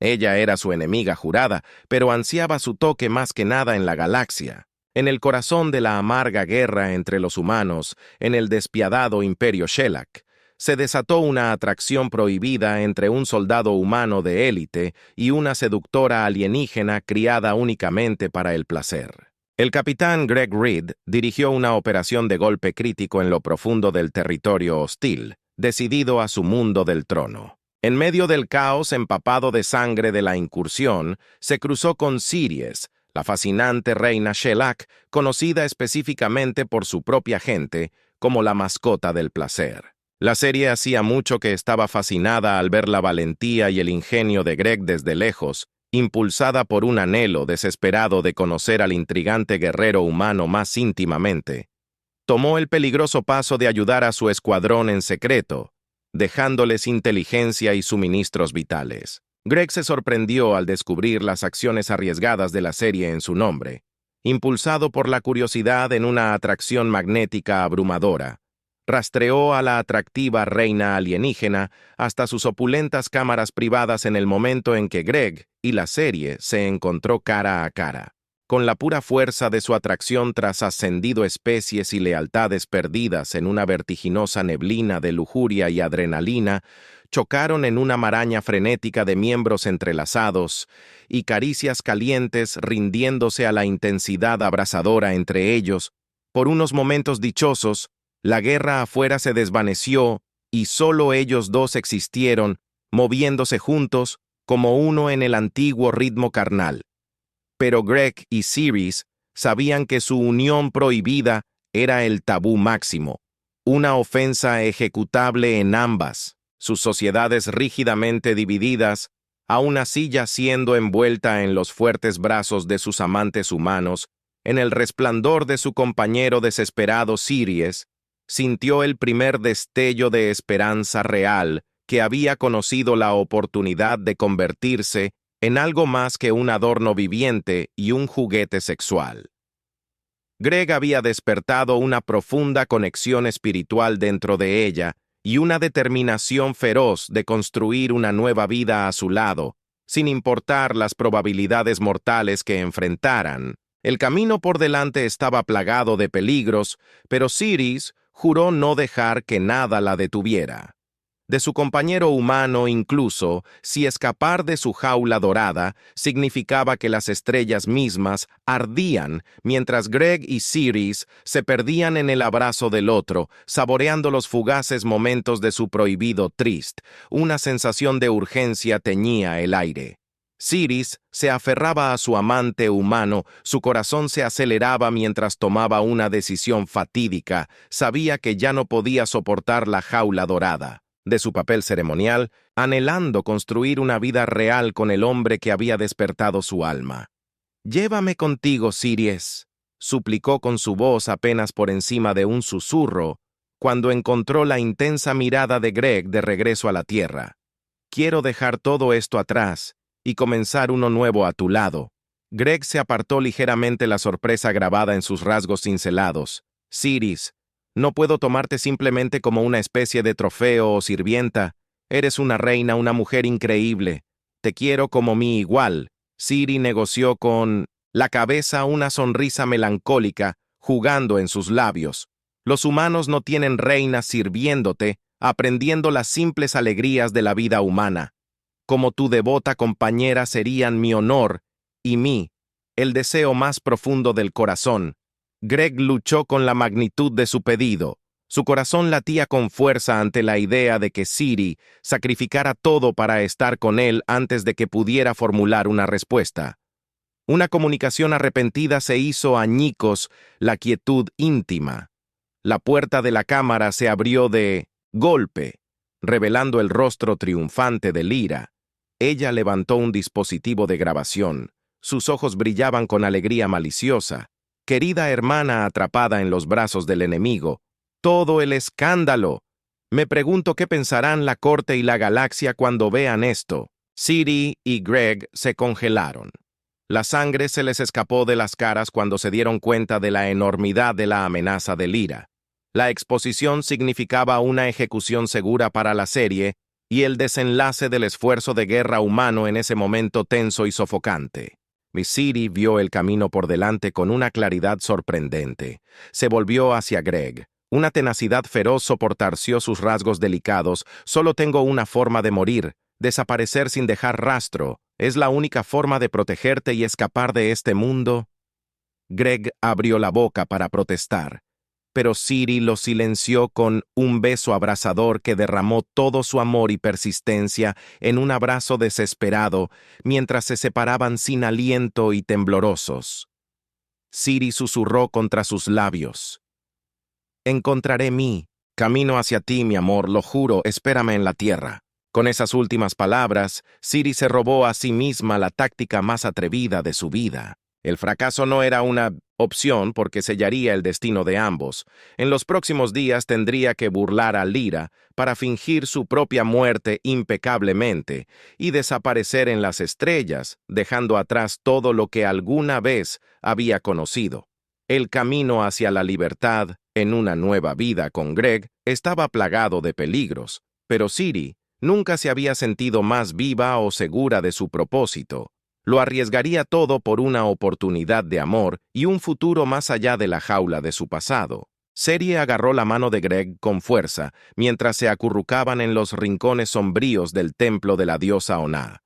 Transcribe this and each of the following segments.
Ella era su enemiga jurada, pero ansiaba su toque más que nada en la galaxia, en el corazón de la amarga guerra entre los humanos, en el despiadado imperio Shellac. Se desató una atracción prohibida entre un soldado humano de élite y una seductora alienígena criada únicamente para el placer. El capitán Greg Reed dirigió una operación de golpe crítico en lo profundo del territorio hostil, decidido a su mundo del trono. En medio del caos empapado de sangre de la incursión, se cruzó con Siries, la fascinante reina Shellac, conocida específicamente por su propia gente como la mascota del placer. La serie hacía mucho que estaba fascinada al ver la valentía y el ingenio de Greg desde lejos, impulsada por un anhelo desesperado de conocer al intrigante guerrero humano más íntimamente. Tomó el peligroso paso de ayudar a su escuadrón en secreto, dejándoles inteligencia y suministros vitales. Greg se sorprendió al descubrir las acciones arriesgadas de la serie en su nombre, impulsado por la curiosidad en una atracción magnética abrumadora. Rastreó a la atractiva reina alienígena hasta sus opulentas cámaras privadas en el momento en que Greg y la serie se encontró cara a cara. Con la pura fuerza de su atracción tras ascendido especies y lealtades perdidas en una vertiginosa neblina de lujuria y adrenalina, chocaron en una maraña frenética de miembros entrelazados y caricias calientes rindiéndose a la intensidad abrasadora entre ellos. Por unos momentos dichosos, la guerra afuera se desvaneció y solo ellos dos existieron, moviéndose juntos como uno en el antiguo ritmo carnal. Pero Greg y Siries sabían que su unión prohibida era el tabú máximo, una ofensa ejecutable en ambas, sus sociedades rígidamente divididas, aún así yaciendo envuelta en los fuertes brazos de sus amantes humanos, en el resplandor de su compañero desesperado Siries, sintió el primer destello de esperanza real que había conocido la oportunidad de convertirse en algo más que un adorno viviente y un juguete sexual. Greg había despertado una profunda conexión espiritual dentro de ella y una determinación feroz de construir una nueva vida a su lado, sin importar las probabilidades mortales que enfrentaran. El camino por delante estaba plagado de peligros, pero Siries juró no dejar que nada la detuviera. De su compañero humano incluso, si escapar de su jaula dorada significaba que las estrellas mismas ardían mientras Greg y Siries se perdían en el abrazo del otro, saboreando los fugaces momentos de su prohibido tryst. Una sensación de urgencia teñía el aire. Siries se aferraba a su amante humano, su corazón se aceleraba mientras tomaba una decisión fatídica, sabía que ya no podía soportar la jaula dorada. De su papel ceremonial, anhelando construir una vida real con el hombre que había despertado su alma. «Llévame contigo, Siries», suplicó con su voz apenas por encima de un susurro, cuando encontró la intensa mirada de Greg de regreso a la tierra. «Quiero dejar todo esto atrás y comenzar uno nuevo a tu lado». Greg se apartó ligeramente, la sorpresa grabada en sus rasgos cincelados. «Siries, no puedo tomarte simplemente como una especie de trofeo o sirvienta. Eres una reina, una mujer increíble. Te quiero como mi igual». Siries negoció con la cabeza, una sonrisa melancólica jugando en sus labios. «Los humanos no tienen reinas sirviéndote, aprendiendo las simples alegrías de la vida humana. Como tu devota compañera serían mi honor y el deseo más profundo del corazón». Greg luchó con la magnitud de su pedido. Su corazón latía con fuerza ante la idea de que Siries sacrificara todo para estar con él antes de que pudiera formular una respuesta. Una comunicación arrepentida se hizo añicos la quietud íntima. La puerta de la cámara se abrió de golpe, revelando el rostro triunfante de Lyra. Ella levantó un dispositivo de grabación. Sus ojos brillaban con alegría maliciosa. «Querida hermana atrapada en los brazos del enemigo, todo el escándalo. Me pregunto qué pensarán la corte y la galaxia cuando vean esto». Siries y Greg se congelaron. La sangre se les escapó de las caras cuando se dieron cuenta de la enormidad de la amenaza de Lyra. La exposición significaba una ejecución segura para la serie, y el desenlace del esfuerzo de guerra humano en ese momento tenso y sofocante. Miss Ciri vio el camino por delante con una claridad sorprendente. Se volvió hacia Greg. Una tenacidad feroz soportarció sus rasgos delicados. Solo tengo una forma de morir, desaparecer sin dejar rastro. ¿Es la única forma de protegerte y escapar de este mundo? Greg abrió la boca para protestar, pero Ciri lo silenció con un beso abrasador que derramó todo su amor y persistencia en un abrazo desesperado mientras se separaban sin aliento y temblorosos. Ciri susurró contra sus labios: «Encontraré mi camino hacia ti, mi amor, lo juro, espérame en la tierra». Con esas últimas palabras, Ciri se robó a sí misma la táctica más atrevida de su vida. El fracaso no era una opción porque sellaría el destino de ambos. En los próximos días tendría que burlar a Lyra para fingir su propia muerte impecablemente y desaparecer en las estrellas, dejando atrás todo lo que alguna vez había conocido. El camino hacia la libertad, en una nueva vida con Greg, estaba plagado de peligros, pero Ciri nunca se había sentido más viva o segura de su propósito. Lo arriesgaría todo por una oportunidad de amor y un futuro más allá de la jaula de su pasado. Ciri agarró la mano de Greg con fuerza mientras se acurrucaban en los rincones sombríos del templo de la diosa Oná.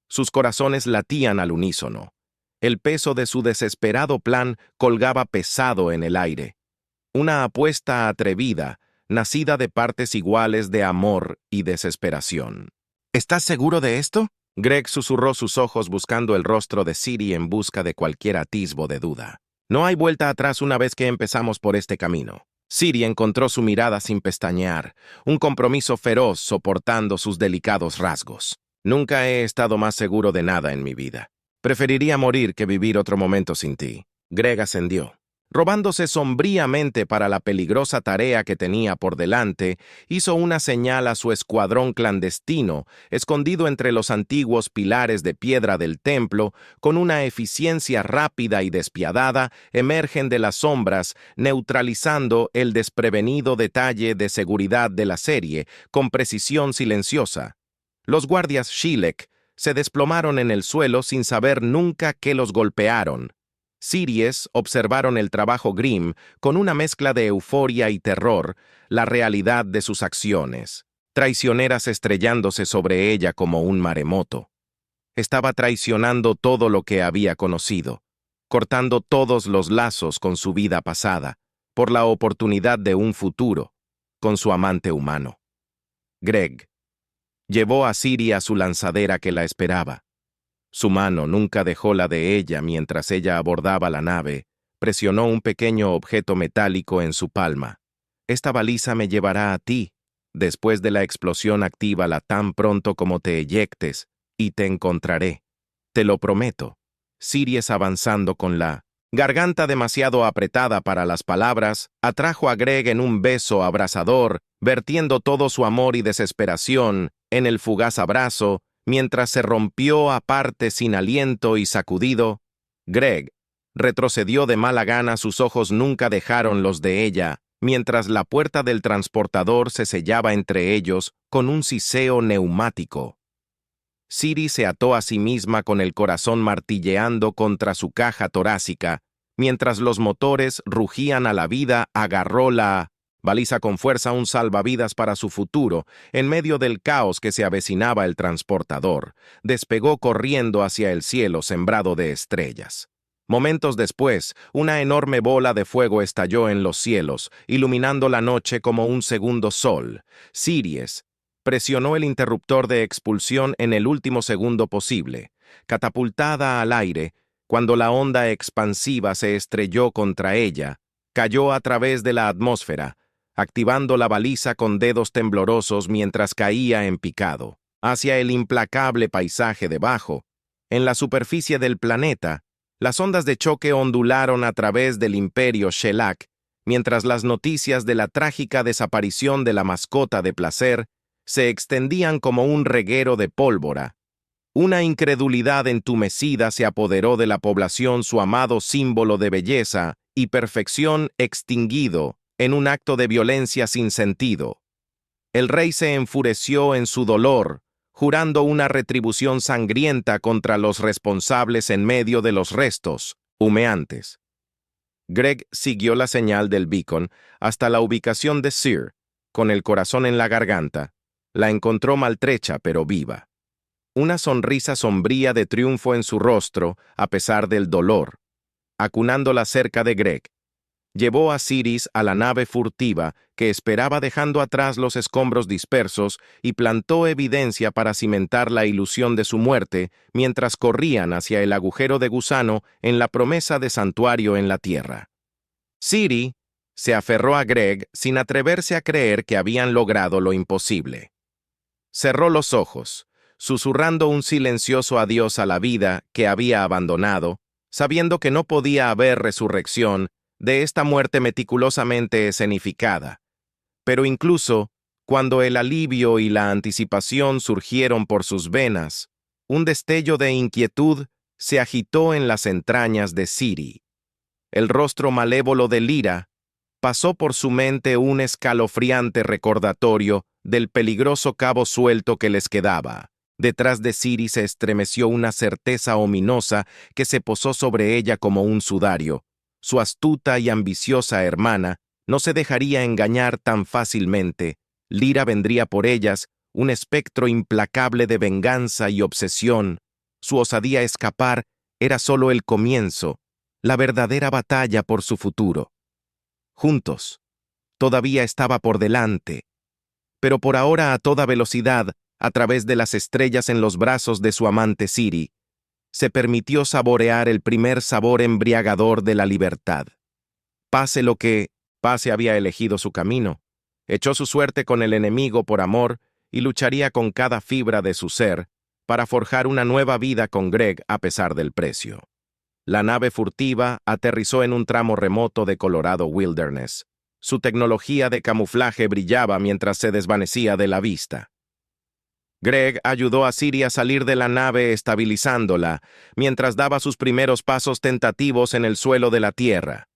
Sus corazones latían al unísono. El peso de su desesperado plan colgaba pesado en el aire. Una apuesta atrevida, nacida de partes iguales de amor y desesperación. ¿Estás seguro de esto? Greg susurró sus ojos buscando el rostro de Ciri en busca de cualquier atisbo de duda. No hay vuelta atrás una vez que empezamos por este camino. Ciri encontró su mirada sin pestañear, un compromiso feroz soportando sus delicados rasgos. Nunca he estado más seguro de nada en mi vida. Preferiría morir que vivir otro momento sin ti. Greg ascendió. Robándose sombríamente para la peligrosa tarea que tenía por delante, hizo una señal a su escuadrón clandestino, escondido entre los antiguos pilares de piedra del templo. Con una eficiencia rápida y despiadada, emergen de las sombras, neutralizando el desprevenido detalle de seguridad de la serie, con precisión silenciosa. Los guardias Shilek se desplomaron en el suelo sin saber nunca que los golpearon. Siries observaron el trabajo Grimm con una mezcla de euforia y terror, la realidad de sus acciones, traicioneras estrellándose sobre ella como un maremoto. Estaba traicionando todo lo que había conocido, cortando todos los lazos con su vida pasada, por la oportunidad de un futuro, con su amante humano. Greg llevó a Ciri a su lanzadera que la esperaba. Su mano nunca dejó la de ella mientras ella abordaba la nave. Presionó un pequeño objeto metálico en su palma. «Esta baliza me llevará a ti. Después de la explosión, actívala tan pronto como te eyectes, y te encontraré. Te lo prometo». Siries, avanzando con la garganta demasiado apretada para las palabras, atrajo a Greg en un beso abrasador, vertiendo todo su amor y desesperación en el fugaz abrazo. Mientras se rompió aparte sin aliento y sacudido, Greg retrocedió de mala gana. Sus ojos nunca dejaron los de ella, mientras la puerta del transportador se sellaba entre ellos con un siseo neumático. Ciri se ató a sí misma con el corazón martilleando contra su caja torácica. Mientras los motores rugían a la vida, agarró la baliza con fuerza, un salvavidas para su futuro. En medio del caos que se avecinaba, el transportador despegó corriendo hacia el cielo sembrado de estrellas. Momentos después, una enorme bola de fuego estalló en los cielos, iluminando la noche como un segundo sol. Siries presionó el interruptor de expulsión en el último segundo posible. Catapultada al aire, cuando la onda expansiva se estrelló contra ella, cayó a través de la atmósfera, activando la baliza con dedos temblorosos mientras caía en picado, hacia el implacable paisaje debajo. En la superficie del planeta, las ondas de choque ondularon a través del imperio Shellac, mientras las noticias de la trágica desaparición de la mascota de placer se extendían como un reguero de pólvora. Una incredulidad entumecida se apoderó de la población, su amado símbolo de belleza y perfección extinguido en un acto de violencia sin sentido. El rey se enfureció en su dolor, jurando una retribución sangrienta contra los responsables en medio de los restos, humeantes. Greg siguió la señal del beacon hasta la ubicación de Sir, con el corazón en la garganta. La encontró maltrecha pero viva. Una sonrisa sombría de triunfo en su rostro, a pesar del dolor. Acunándola cerca de Greg, llevó a Siris a la nave furtiva que esperaba dejando atrás los escombros dispersos y plantó evidencia para cimentar la ilusión de su muerte mientras corrían hacia el agujero de gusano en la promesa de santuario en la tierra. Siri se aferró a Greg sin atreverse a creer que habían logrado lo imposible. Cerró los ojos, susurrando un silencioso adiós a la vida que había abandonado, sabiendo que no podía haber resurrección de esta muerte meticulosamente escenificada. Pero incluso, cuando el alivio y la anticipación surgieron por sus venas, un destello de inquietud se agitó en las entrañas de Siri. El rostro malévolo de Lyra pasó por su mente un escalofriante recordatorio del peligroso cabo suelto que les quedaba. Detrás de Siri se estremeció una certeza ominosa que se posó sobre ella como un sudario. Su astuta y ambiciosa hermana no se dejaría engañar tan fácilmente. Lyra vendría por ellas, un espectro implacable de venganza y obsesión. Su osadía escapar era solo el comienzo, la verdadera batalla por su futuro. Juntos, todavía estaba por delante, pero por ahora a toda velocidad, a través de las estrellas en los brazos de su amante Siri, se permitió saborear el primer sabor embriagador de la libertad. Pase lo que, Pase había elegido su camino, echó su suerte con el enemigo por amor y lucharía con cada fibra de su ser para forjar una nueva vida con Greg a pesar del precio. La nave furtiva aterrizó en un tramo remoto de Colorado Wilderness. Su tecnología de camuflaje brillaba mientras se desvanecía de la vista. Greg ayudó a Siri a salir de la nave estabilizándola, mientras daba sus primeros pasos tentativos en el suelo de la tierra.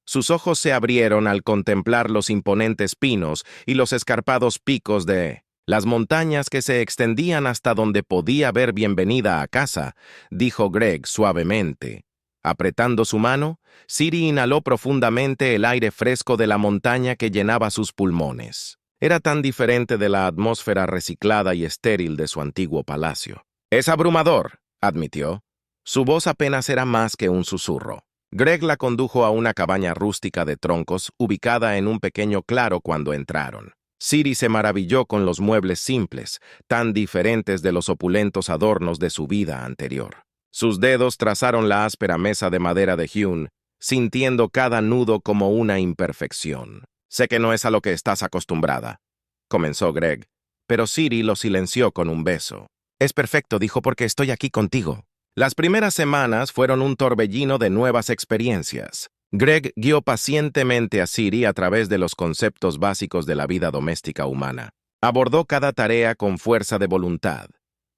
Sus ojos se abrieron al contemplar los imponentes pinos y los escarpados picos de las montañas que se extendían hasta donde podía ver bienvenida a casa, dijo Greg suavemente. Apretando su mano, Siri inhaló profundamente el aire fresco de la montaña que llenaba sus pulmones. Era tan diferente de la atmósfera reciclada y estéril de su antiguo palacio. «Es abrumador», admitió. Su voz apenas era más que un susurro. Greg la condujo a una cabaña rústica de troncos ubicada en un pequeño claro cuando entraron. Siri se maravilló con los muebles simples, tan diferentes de los opulentos adornos de su vida anterior. Sus dedos trazaron la áspera mesa de madera de hewn, sintiendo cada nudo como una imperfección. «Sé que no es a lo que estás acostumbrada», comenzó Greg, pero Siri lo silenció con un beso. «Es perfecto», dijo, «porque estoy aquí contigo». Las primeras semanas fueron un torbellino de nuevas experiencias. Greg guió pacientemente a Siri a través de los conceptos básicos de la vida doméstica humana. Abordó cada tarea con fuerza de voluntad,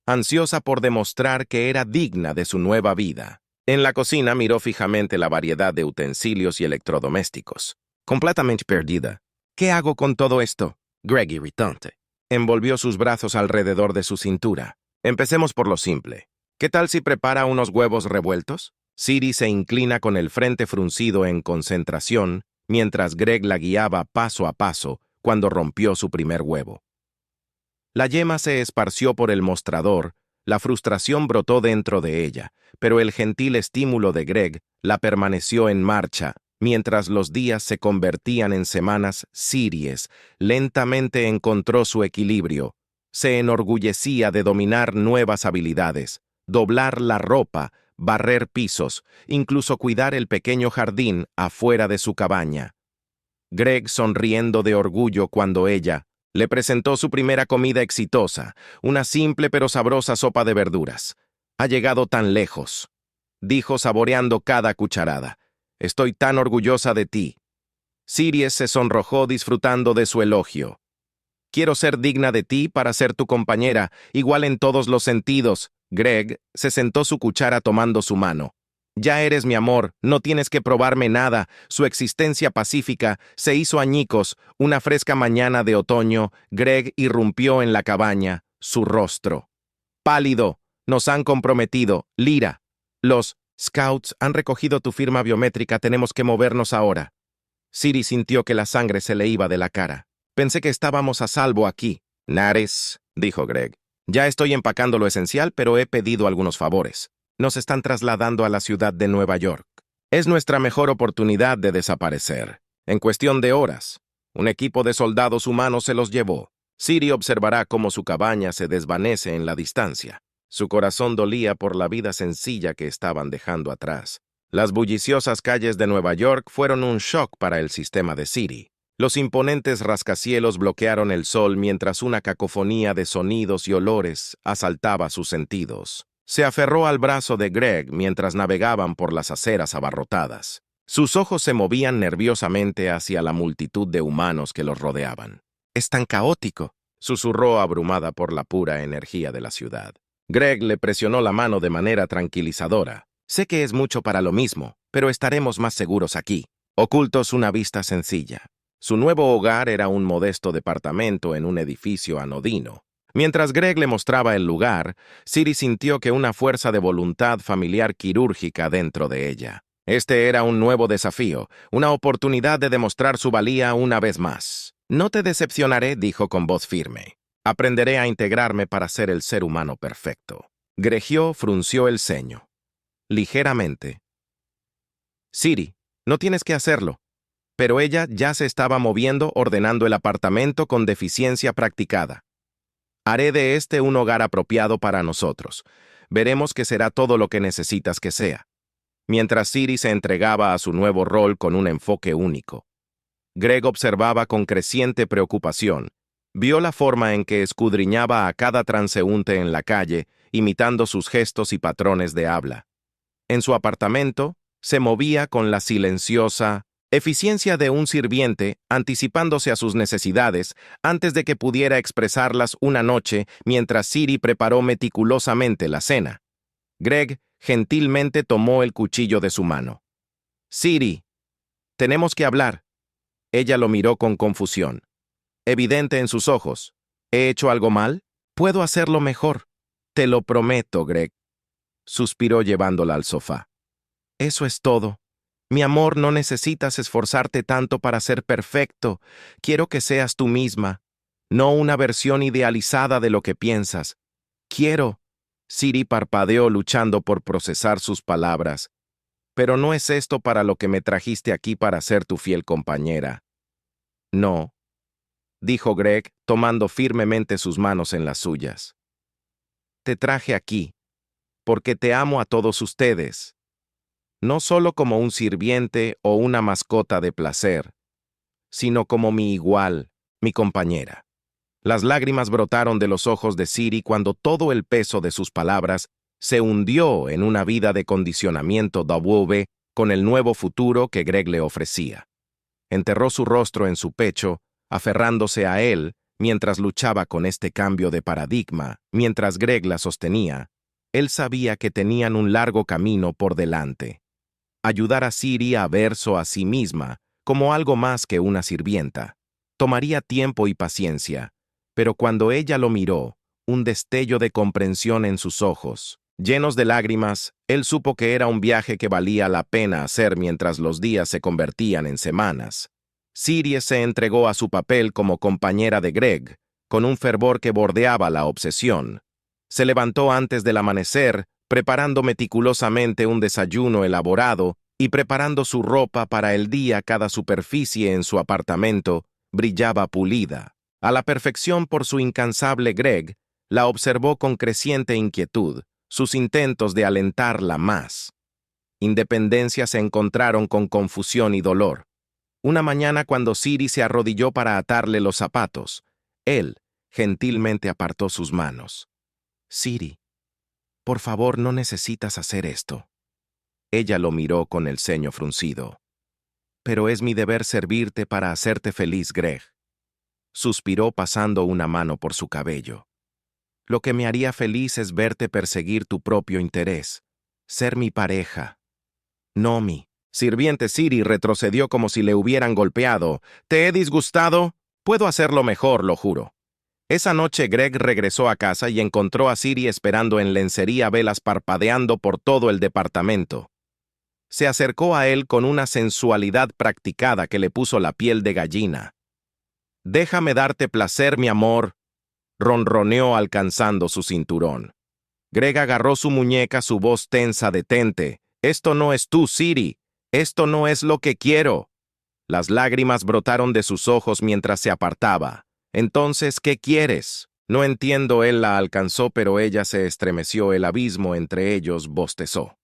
ansiosa por demostrar que era digna de su nueva vida. En la cocina miró fijamente la variedad de utensilios y electrodomésticos. Completamente perdida. «¿Qué hago con todo esto?» Greg, irritante, envolvió sus brazos alrededor de su cintura. «Empecemos por lo simple. ¿Qué tal si prepara unos huevos revueltos?» Siri se inclina con el frente fruncido en concentración, mientras Greg la guiaba paso a paso cuando rompió su primer huevo. La yema se esparció por el mostrador, la frustración brotó dentro de ella, pero el gentil estímulo de Greg la permaneció en marcha. Mientras los días se convertían en semanas, Siries lentamente encontró su equilibrio. Se enorgullecía de dominar nuevas habilidades, doblar la ropa, barrer pisos, incluso cuidar el pequeño jardín afuera de su cabaña. Greg sonriendo de orgullo cuando ella le presentó su primera comida exitosa, una simple pero sabrosa sopa de verduras. «Ha llegado tan lejos», dijo saboreando cada cucharada. «Estoy tan orgullosa de ti». Siries se sonrojó disfrutando de su elogio. «Quiero ser digna de ti para ser tu compañera, igual en todos los sentidos». Greg se sentó su cuchara tomando su mano. Ya eres mi amor, no tienes que probarme nada. Su existencia pacífica se hizo añicos. Una fresca mañana de otoño, Greg irrumpió en la cabaña, su rostro pálido. Nos han comprometido. Lyra. Los Scouts han recogido tu firma biométrica, tenemos que movernos ahora. Ciri sintió que la sangre se le iba de la cara. Pensé que estábamos a salvo aquí. Nares, dijo Greg. Ya estoy empacando lo esencial, pero he pedido algunos favores. Nos están trasladando a la ciudad de Nueva York. Es nuestra mejor oportunidad de desaparecer. En cuestión de horas, un equipo de soldados humanos se los llevó. Ciri observará cómo su cabaña se desvanece en la distancia. Su corazón dolía por la vida sencilla que estaban dejando atrás. Las bulliciosas calles de Nueva York fueron un shock para el sistema de Ciri. Los imponentes rascacielos bloquearon el sol mientras una cacofonía de sonidos y olores asaltaba sus sentidos. Se aferró al brazo de Greg mientras navegaban por las aceras abarrotadas. Sus ojos se movían nerviosamente hacia la multitud de humanos que los rodeaban. «Es tan caótico», susurró abrumada por la pura energía de la ciudad. Greg le presionó la mano de manera tranquilizadora. «Sé que es mucho para lo mismo, pero estaremos más seguros aquí». Ocultos una vista sencilla. Su nuevo hogar era un modesto departamento en un edificio anodino. Mientras Greg le mostraba el lugar, Ciri sintió que una fuerza de voluntad familiar quirúrgica dentro de ella. Este era un nuevo desafío, una oportunidad de demostrar su valía una vez más. «No te decepcionaré», dijo con voz firme. «Aprenderé a integrarme para ser el ser humano perfecto». Gregió frunció el ceño. Ligeramente. «Ciri, no tienes que hacerlo». Pero ella ya se estaba moviendo ordenando el apartamento con deficiencia practicada. «Haré de este un hogar apropiado para nosotros. Veremos que será todo lo que necesitas que sea». Mientras Ciri se entregaba a su nuevo rol con un enfoque único. Greg observaba con creciente preocupación. Vio la forma en que escudriñaba a cada transeúnte en la calle, imitando sus gestos y patrones de habla. En su apartamento, se movía con la silenciosa eficiencia de un sirviente, anticipándose a sus necesidades antes de que pudiera expresarlas una noche mientras Ciri preparó meticulosamente la cena. Greg gentilmente tomó el cuchillo de su mano. «Ciri, tenemos que hablar». Ella lo miró con confusión. Evidente en sus ojos. «¿He hecho algo mal? Puedo hacerlo mejor». «Te lo prometo, Greg», suspiró llevándola al sofá. «Eso es todo. Mi amor, no necesitas esforzarte tanto para ser perfecto. Quiero que seas tú misma, no una versión idealizada de lo que piensas. Quiero». Ciri parpadeó luchando por procesar sus palabras. «Pero no es esto para lo que me trajiste aquí para ser tu fiel compañera». «No», dijo Greg, tomando firmemente sus manos en las suyas. «Te traje aquí, porque te amo a todos ustedes. No solo como un sirviente o una mascota de placer, sino como mi igual, mi compañera». Las lágrimas brotaron de los ojos de Ciri cuando todo el peso de sus palabras se hundió en una vida de condicionamiento W con el nuevo futuro que Greg le ofrecía. Enterró su rostro en su pecho, aferrándose a él mientras luchaba con este cambio de paradigma, mientras Greg la sostenía. Él sabía que tenían un largo camino por delante. Ayudar a Ciri a verse a sí misma como algo más que una sirvienta. Tomaría tiempo y paciencia. Pero cuando ella lo miró, un destello de comprensión en sus ojos. Llenos de lágrimas, él supo que era un viaje que valía la pena hacer mientras los días se convertían en semanas. Ciri se entregó a su papel como compañera de Greg, con un fervor que bordeaba la obsesión. Se levantó antes del amanecer, preparando meticulosamente un desayuno elaborado y preparando su ropa para el día. Cada superficie en su apartamento brillaba pulida. A la perfección por su incansable Greg, la observó con creciente inquietud, sus intentos de alentarla más. Independencia se encontraron con confusión y dolor. Una mañana cuando Ciri se arrodilló para atarle los zapatos, él gentilmente apartó sus manos. «Ciri, por favor, no necesitas hacer esto». Ella lo miró con el ceño fruncido. «Pero es mi deber servirte para hacerte feliz, Greg». Suspiró pasando una mano por su cabello. «Lo que me haría feliz es verte perseguir tu propio interés, ser mi pareja, Nomi. Sirviente Siri retrocedió como si le hubieran golpeado. ¿Te he disgustado? Puedo hacerlo mejor, lo juro. Esa noche Greg regresó a casa y encontró a Siri esperando en lencería, velas parpadeando por todo el departamento. Se acercó a él con una sensualidad practicada que le puso la piel de gallina. «Déjame darte placer, mi amor», ronroneó alcanzando su cinturón. Greg agarró su muñeca, su voz tensa. «Detente. Esto no es tú, Siri. Esto no es lo que quiero». Las lágrimas brotaron de sus ojos mientras se apartaba. «Entonces, ¿qué quieres?» «No entiendo». Él la alcanzó, pero ella se estremeció. El abismo entre ellos bostezó.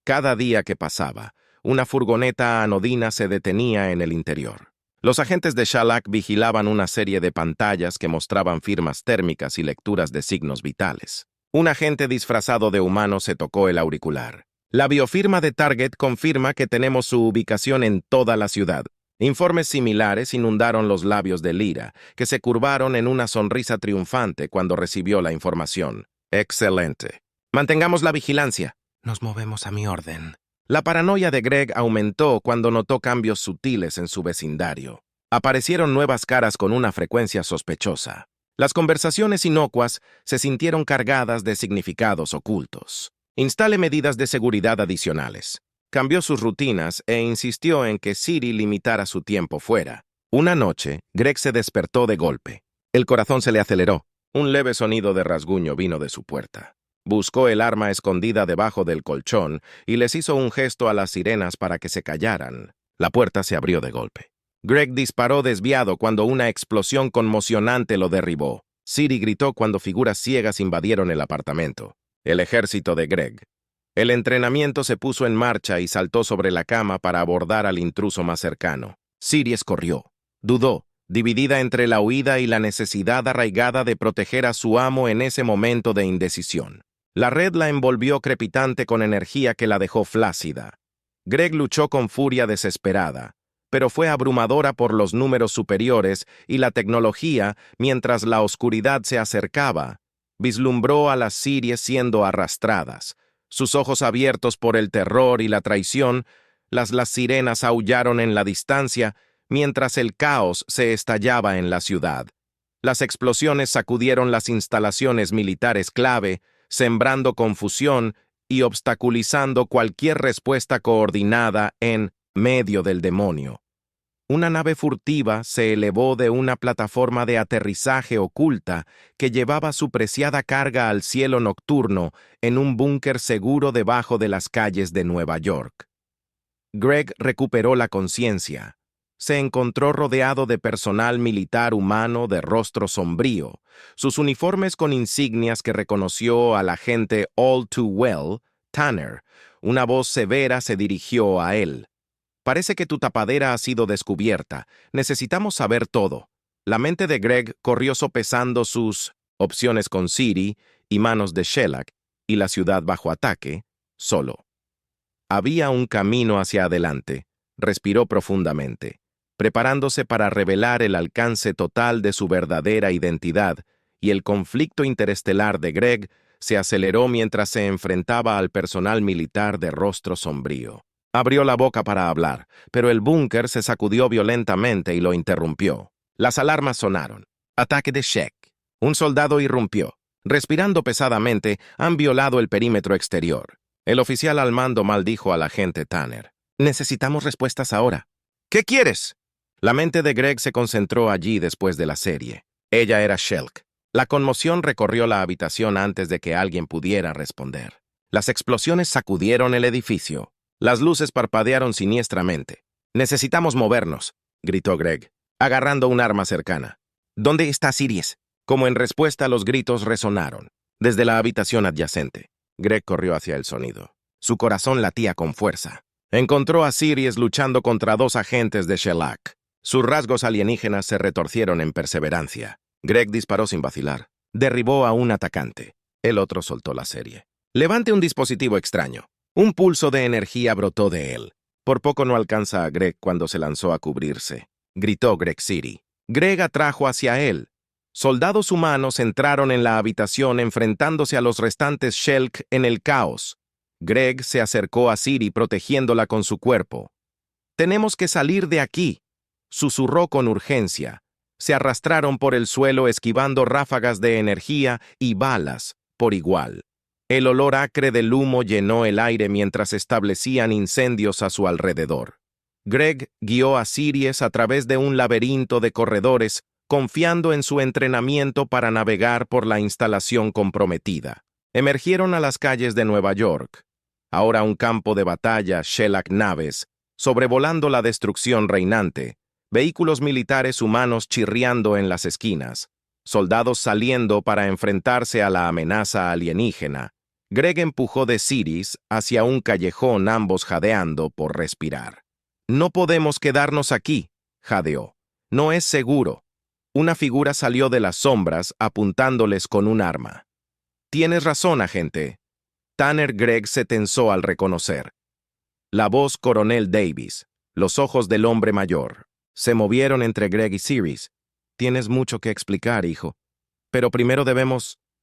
Cada día que pasaba, una furgoneta anodina se detenía en el interior. Los agentes de Shellac vigilaban una serie de pantallas que mostraban firmas térmicas y lecturas de signos vitales. Un agente disfrazado de humano se tocó el auricular. «La biofirma de Target confirma que tenemos su ubicación en toda la ciudad». Informes similares inundaron los labios de Lyra, que se curvaron en una sonrisa triunfante cuando recibió la información. «Excelente. Mantengamos la vigilancia. Nos movemos a mi orden». La paranoia de Greg aumentó cuando notó cambios sutiles en su vecindario. Aparecieron nuevas caras con una frecuencia sospechosa. Las conversaciones inocuas se sintieron cargadas de significados ocultos. Instale medidas de seguridad adicionales. Cambió sus rutinas e insistió en que Siri limitara su tiempo fuera. Una noche, Greg se despertó de golpe. El corazón se le aceleró. Un leve sonido de rasguño vino de su puerta. Buscó el arma escondida debajo del colchón y les hizo un gesto a las sirenas para que se callaran. La puerta se abrió de golpe. Greg disparó desviado cuando una explosión conmocionante lo derribó. Siri gritó cuando figuras ciegas invadieron el apartamento. El ejército de Greg. El entrenamiento se puso en marcha y saltó sobre la cama para abordar al intruso más cercano. Siri corrió. Dudó, dividida entre la huida y la necesidad arraigada de proteger a su amo en ese momento de indecisión. La red la envolvió crepitante con energía que la dejó flácida. Greg luchó con furia desesperada, pero fue abrumadora por los números superiores y la tecnología. Mientras la oscuridad se acercaba, vislumbró a las Siries siendo arrastradas. Sus ojos abiertos por el terror y la traición, las sirenas aullaron en la distancia mientras el caos se estallaba en la ciudad. Las explosiones sacudieron las instalaciones militares clave, sembrando confusión y obstaculizando cualquier respuesta coordinada en medio del demonio. Una nave furtiva se elevó de una plataforma de aterrizaje oculta que llevaba su preciada carga al cielo nocturno en un búnker seguro debajo de las calles de Nueva York. Greg recuperó la conciencia. Se encontró rodeado de personal militar humano de rostro sombrío, sus uniformes con insignias que reconoció al agente All Too Well, Tanner. Una voz severa se dirigió a él. «Parece que tu tapadera ha sido descubierta. Necesitamos saber todo». La mente de Greg corrió sopesando sus opciones con Siri y manos de Shellac y la ciudad bajo ataque, solo. Había un camino hacia adelante. Respiró profundamente, preparándose para revelar el alcance total de su verdadera identidad, y el conflicto interestelar de Greg se aceleró mientras se enfrentaba al personal militar de rostro sombrío. Abrió la boca para hablar, pero el búnker se sacudió violentamente y lo interrumpió. Las alarmas sonaron. Ataque de Sheck. Un soldado irrumpió. Respirando pesadamente, han violado el perímetro exterior. El oficial al mando maldijo al agente Tanner. «Necesitamos respuestas ahora». «¿Qué quieres?» La mente de Greg se concentró allí después de la serie. Ella era Shellac. La conmoción recorrió la habitación antes de que alguien pudiera responder. Las explosiones sacudieron el edificio. Las luces parpadearon siniestramente. «Necesitamos movernos», gritó Greg, agarrando un arma cercana. «¿Dónde está Siries?» Como en respuesta, los gritos resonaron. Desde la habitación adyacente, Greg corrió hacia el sonido. Su corazón latía con fuerza. Encontró a Siries luchando contra dos agentes de Shellac. Sus rasgos alienígenas se retorcieron en perseverancia. Greg disparó sin vacilar. Derribó a un atacante. El otro soltó la serie. «Levante un dispositivo extraño». Un pulso de energía brotó de él. Por poco no alcanza a Greg cuando se lanzó a cubrirse. Gritó Greg Siri. Greg atrajo hacia él. Soldados humanos entraron en la habitación enfrentándose a los restantes Shellac en el caos. Greg se acercó a Ciri protegiéndola con su cuerpo. «Tenemos que salir de aquí», susurró con urgencia. Se arrastraron por el suelo esquivando ráfagas de energía y balas por igual. El olor acre del humo llenó el aire mientras establecían incendios a su alrededor. Greg guió a Ciri a través de un laberinto de corredores, confiando en su entrenamiento para navegar por la instalación comprometida. Emergieron a las calles de Nueva York. Ahora un campo de batalla, Shellac naves, sobrevolando la destrucción reinante, vehículos militares humanos chirriando en las esquinas, soldados saliendo para enfrentarse a la amenaza alienígena. Greg empujó de Ciri hacia un callejón, ambos jadeando por respirar. «No podemos quedarnos aquí», jadeó. «No es seguro». Una figura salió de las sombras apuntándoles con un arma. «Tienes razón, agente». Tanner Gregg se tensó al reconocer. La voz Coronel Davis, los ojos del hombre mayor, se movieron entre Greg y Ciri. «Tienes mucho que explicar, hijo. Pero primero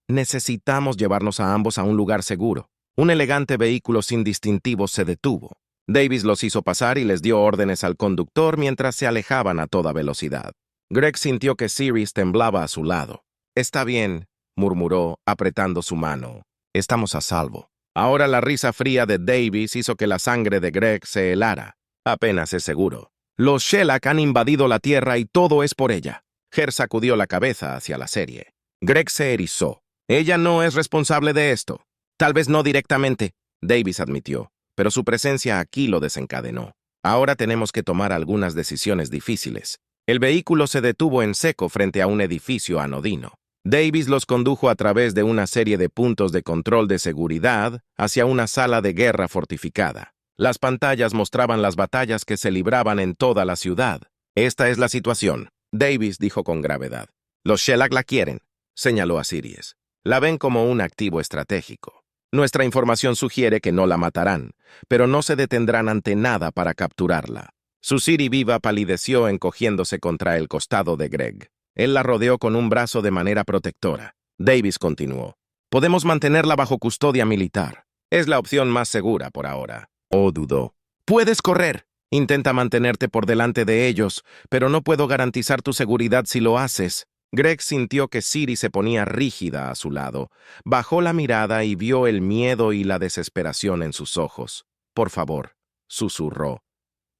necesitamos llevarnos a ambos a un lugar seguro». Un elegante vehículo sin distintivo se detuvo. Davis los hizo pasar y les dio órdenes al conductor mientras se alejaban a toda velocidad. Greg sintió que Ciri temblaba a su lado. «Está bien», murmuró, apretando su mano. «Estamos a salvo». Ahora la risa fría de Davis hizo que la sangre de Greg se helara. «Apenas es seguro. Los Shellac han invadido la Tierra y todo es por ella». Ger sacudió la cabeza hacia la serie. Greg se erizó. «Ella no es responsable de esto». «Tal vez no directamente», Davis admitió, pero su presencia aquí lo desencadenó. «Ahora tenemos que tomar algunas decisiones difíciles». El vehículo se detuvo en seco frente a un edificio anodino. Davis los condujo a través de una serie de puntos de control de seguridad hacia una sala de guerra fortificada. Las pantallas mostraban las batallas que se libraban en toda la ciudad. «Esta es la situación», Davis dijo con gravedad. «Los Shellac la quieren», señaló a Ciri. «La ven como un activo estratégico. Nuestra información sugiere que no la matarán, pero no se detendrán ante nada para capturarla». Su Ciri viva palideció encogiéndose contra el costado de Greg. Él la rodeó con un brazo de manera protectora. Davis continuó. «Podemos mantenerla bajo custodia militar. Es la opción más segura por ahora». Oh, dudó. «Puedes correr. Intenta mantenerte por delante de ellos, pero no puedo garantizar tu seguridad si lo haces». Greg sintió que Ciri se ponía rígida a su lado. Bajó la mirada y vio el miedo y la desesperación en sus ojos. «Por favor», susurró.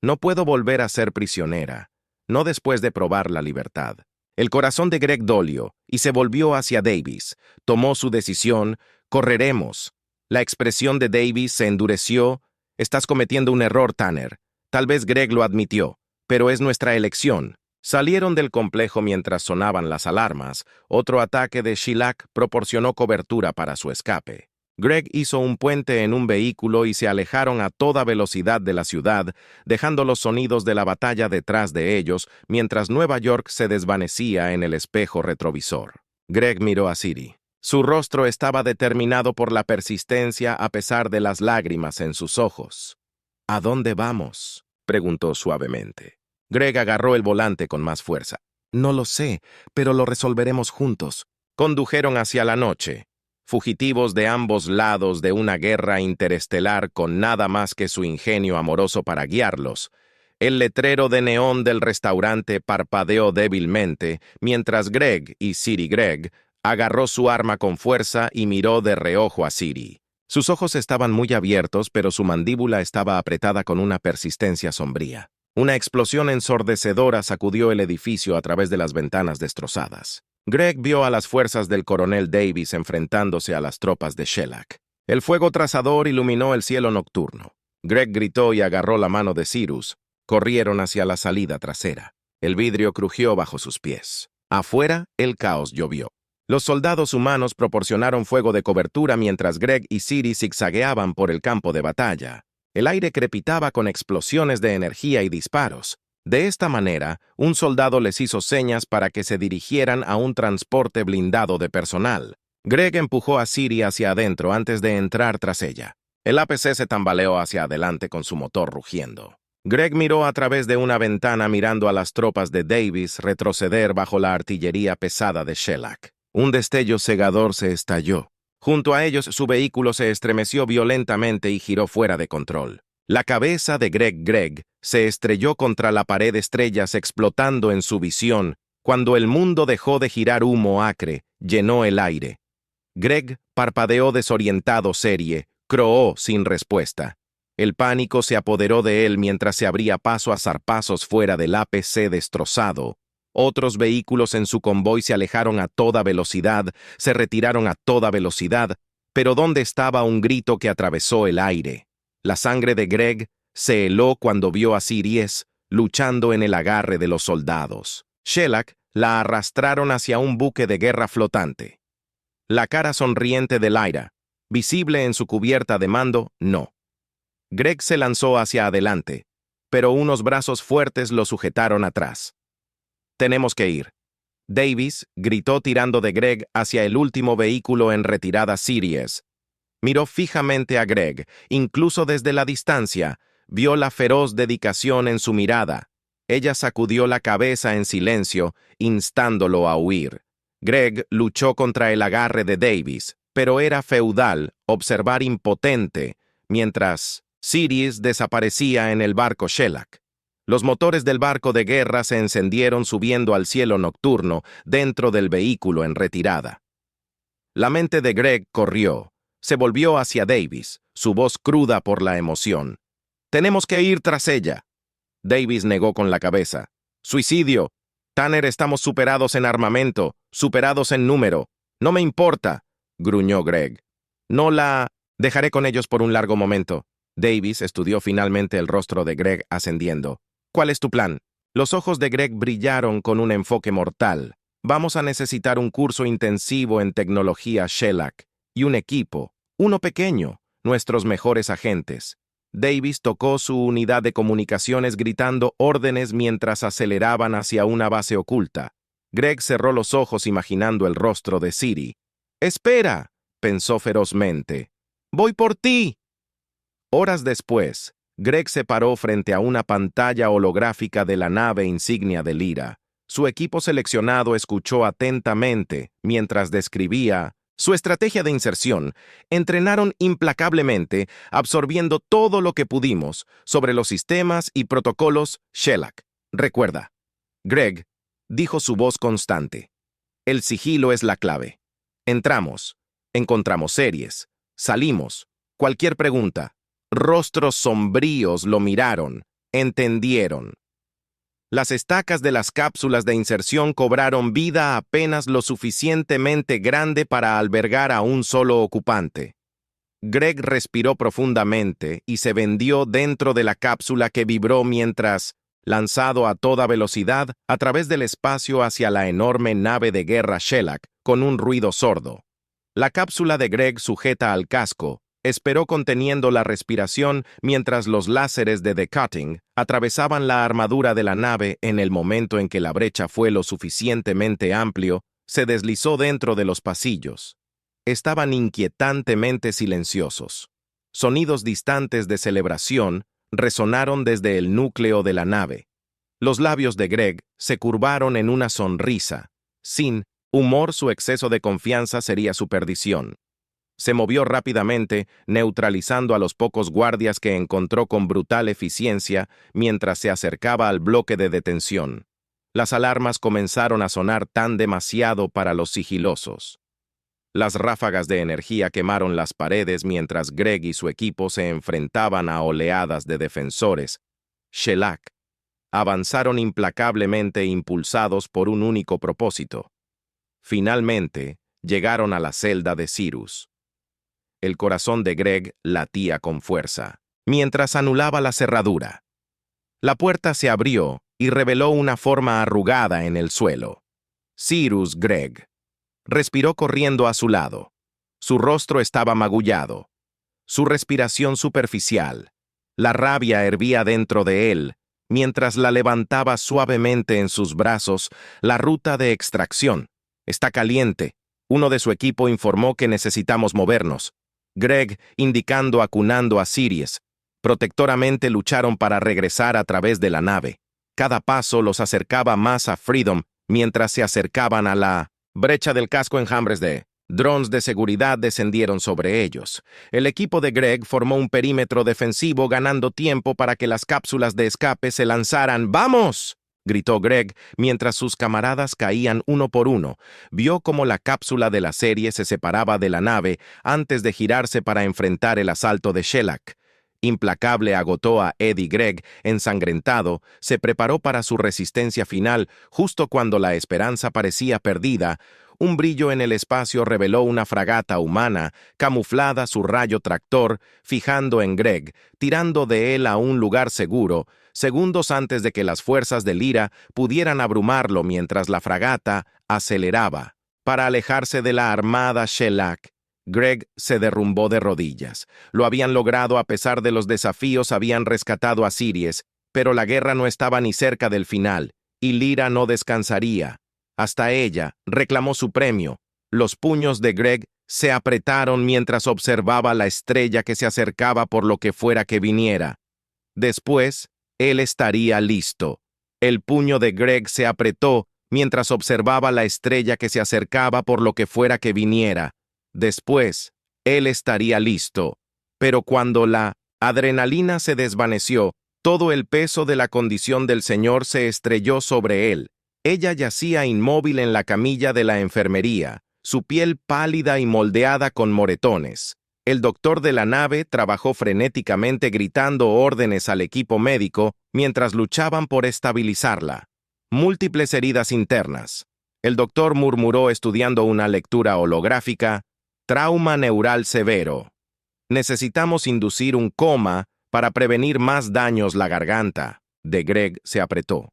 «No puedo volver a ser prisionera, no después de probar la libertad». El corazón de Greg dolió y se volvió hacia Davis. Tomó su decisión. «Correremos». La expresión de Davis se endureció. «Estás cometiendo un error, Tanner». Tal vez Greg lo admitió, pero es nuestra elección. Salieron del complejo mientras sonaban las alarmas. Otro ataque de Shellac proporcionó cobertura para su escape. Greg hizo un puente en un vehículo y se alejaron a toda velocidad de la ciudad, dejando los sonidos de la batalla detrás de ellos mientras Nueva York se desvanecía en el espejo retrovisor. Greg miró a Ciri. Su rostro estaba determinado por la persistencia a pesar de las lágrimas en sus ojos. «¿A dónde vamos?», preguntó suavemente. Greg agarró el volante con más fuerza. «No lo sé, pero lo resolveremos juntos». Condujeron hacia la noche, fugitivos de ambos lados de una guerra interestelar con nada más que su ingenio amoroso para guiarlos. El letrero de neón del restaurante parpadeó débilmente, mientras Greg y Ciri Greg agarró su arma con fuerza y miró de reojo a Ciri. Sus ojos estaban muy abiertos, pero su mandíbula estaba apretada con una persistencia sombría. Una explosión ensordecedora sacudió el edificio a través de las ventanas destrozadas. Greg vio a las fuerzas del coronel Davis enfrentándose a las tropas de Shellac. El fuego trazador iluminó el cielo nocturno. Greg gritó y agarró la mano de Cyrus. Corrieron hacia la salida trasera. El vidrio crujió bajo sus pies. Afuera, el caos llovió. Los soldados humanos proporcionaron fuego de cobertura mientras Greg y Ciri zigzagueaban por el campo de batalla. El aire crepitaba con explosiones de energía y disparos. De esta manera, un soldado les hizo señas para que se dirigieran a un transporte blindado de personal. Greg empujó a Ciri hacia adentro antes de entrar tras ella. El APC se tambaleó hacia adelante con su motor rugiendo. Greg miró a través de una ventana mirando a las tropas de Davis retroceder bajo la artillería pesada de Shellac. Un destello cegador se estalló. Junto a ellos, su vehículo se estremeció violentamente y giró fuera de control. La cabeza de Greg se estrelló contra la pared de estrellas, explotando en su visión. Cuando el mundo dejó de girar, humo acre llenó el aire. Greg parpadeó desorientado, croó sin respuesta. El pánico se apoderó de él mientras se abría paso a zarpazos fuera del APC destrozado. Otros vehículos en su convoy se alejaron a toda velocidad, se retiraron a toda velocidad, pero ¿dónde estaba un grito que atravesó el aire? La sangre de Greg se heló cuando vio a Series luchando en el agarre de los soldados. Shellac la arrastraron hacia un buque de guerra flotante. La cara sonriente de Lyra, visible en su cubierta de mando, no. Greg se lanzó hacia adelante, pero unos brazos fuertes lo sujetaron atrás. «Tenemos que ir». Davis gritó tirando de Greg hacia el último vehículo en retirada. Series miró fijamente a Greg, incluso desde la distancia, vio la feroz dedicación en su mirada. Ella sacudió la cabeza en silencio, instándolo a huir. Greg luchó contra el agarre de Davis, pero era feudal, observar impotente, mientras Series desaparecía en el barco Shellac. Los motores del barco de guerra se encendieron subiendo al cielo nocturno dentro del vehículo en retirada. La mente de Greg corrió. Se volvió hacia Davis, su voz cruda por la emoción. «Tenemos que ir tras ella». Davis negó con la cabeza. «Suicidio. Tanner, estamos superados en armamento, superados en número. No me importa», gruñó Greg. «No la dejaré con ellos por un largo momento». Davis estudió finalmente el rostro de Greg ascendiendo. «¿Cuál es tu plan?» Los ojos de Greg brillaron con un enfoque mortal. «Vamos a necesitar un curso intensivo en tecnología Shellac y un equipo, uno pequeño, nuestros mejores agentes». Davis tocó su unidad de comunicaciones gritando órdenes mientras aceleraban hacia una base oculta. Greg cerró los ojos imaginando el rostro de Siri. «¡Espera!», pensó ferozmente. «¡Voy por ti!». Horas después, Greg se paró frente a una pantalla holográfica de la nave insignia de Lyra. Su equipo seleccionado escuchó atentamente mientras describía su estrategia de inserción. Entrenaron implacablemente, absorbiendo todo lo que pudimos sobre los sistemas y protocolos Shellac. «Recuerda». Greg dijo su voz constante. «El sigilo es la clave. Entramos, encontramos Series, salimos. Cualquier pregunta». Rostros sombríos lo miraron, entendieron. Las estacas de las cápsulas de inserción cobraron vida apenas lo suficientemente grande para albergar a un solo ocupante. Greg respiró profundamente y se vendió dentro de la cápsula que vibró mientras, lanzado a toda velocidad a través del espacio hacia la enorme nave de guerra Shellac, con un ruido sordo. La cápsula de Greg sujeta al casco esperó conteniendo la respiración mientras los láseres de The Cutting atravesaban la armadura de la nave. En el momento en que la brecha fue lo suficientemente amplio, se deslizó dentro de los pasillos. Estaban inquietantemente silenciosos. Sonidos distantes de celebración resonaron desde el núcleo de la nave. Los labios de Greg se curvaron en una sonrisa. Sin humor, su exceso de confianza sería su perdición. Se movió rápidamente, neutralizando a los pocos guardias que encontró con brutal eficiencia mientras se acercaba al bloque de detención. Las alarmas comenzaron a sonar tan demasiado para los sigilosos. Las ráfagas de energía quemaron las paredes mientras Greg y su equipo se enfrentaban a oleadas de defensores. Shellac avanzaron implacablemente impulsados por un único propósito. Finalmente, llegaron a la celda de Cyrus. El corazón de Greg latía con fuerza, mientras anulaba la cerradura. La puerta se abrió y reveló una forma arrugada en el suelo. Cyrus Greg. Respiró corriendo a su lado. Su rostro estaba magullado. Su respiración superficial. La rabia hervía dentro de él, mientras la levantaba suavemente en sus brazos. La ruta de extracción. Está caliente. Uno de su equipo informó que necesitamos movernos. Greg, indicando acunando a Series. Protectoramente lucharon para regresar a través de la nave. Cada paso los acercaba más a Freedom mientras se acercaban a la brecha del casco enjambres de Drones de seguridad descendieron sobre ellos. El equipo de Greg formó un perímetro defensivo ganando tiempo para que las cápsulas de escape se lanzaran. ¡Vamos!, gritó Greg mientras sus camaradas caían uno por uno. Vio cómo la cápsula de la serie se separaba de la nave antes de girarse para enfrentar el asalto de Shellac. Implacable agotó a Ed y Greg, ensangrentado, se preparó para su resistencia final justo cuando la esperanza parecía perdida. Un brillo en el espacio reveló una fragata humana, camuflada su rayo tractor, fijando en Greg, tirando de él a un lugar seguro, segundos antes de que las fuerzas de Lyra pudieran abrumarlo mientras la fragata aceleraba. Para alejarse de la armada Shellac, Greg se derrumbó de rodillas. Lo habían logrado a pesar de los desafíos, habían rescatado a Siries, pero la guerra no estaba ni cerca del final, y Lyra no descansaría. Hasta ella reclamó su premio. Los puños de Greg se apretaron mientras observaba la estrella que se acercaba por lo que fuera que viniera. Después, él estaría listo. El puño de Greg se apretó mientras observaba la estrella que se acercaba por lo que fuera que viniera. Después, él estaría listo. Pero cuando la adrenalina se desvaneció, todo el peso de la condición del señor se estrelló sobre él. Ella yacía inmóvil en la camilla de la enfermería, su piel pálida y moldeada con moretones. El doctor de la nave trabajó frenéticamente gritando órdenes al equipo médico mientras luchaban por estabilizarla. Múltiples heridas internas. El doctor murmuró estudiando una lectura holográfica. Trauma neural severo. Necesitamos inducir un coma para prevenir más daños. La garganta de Greg se apretó.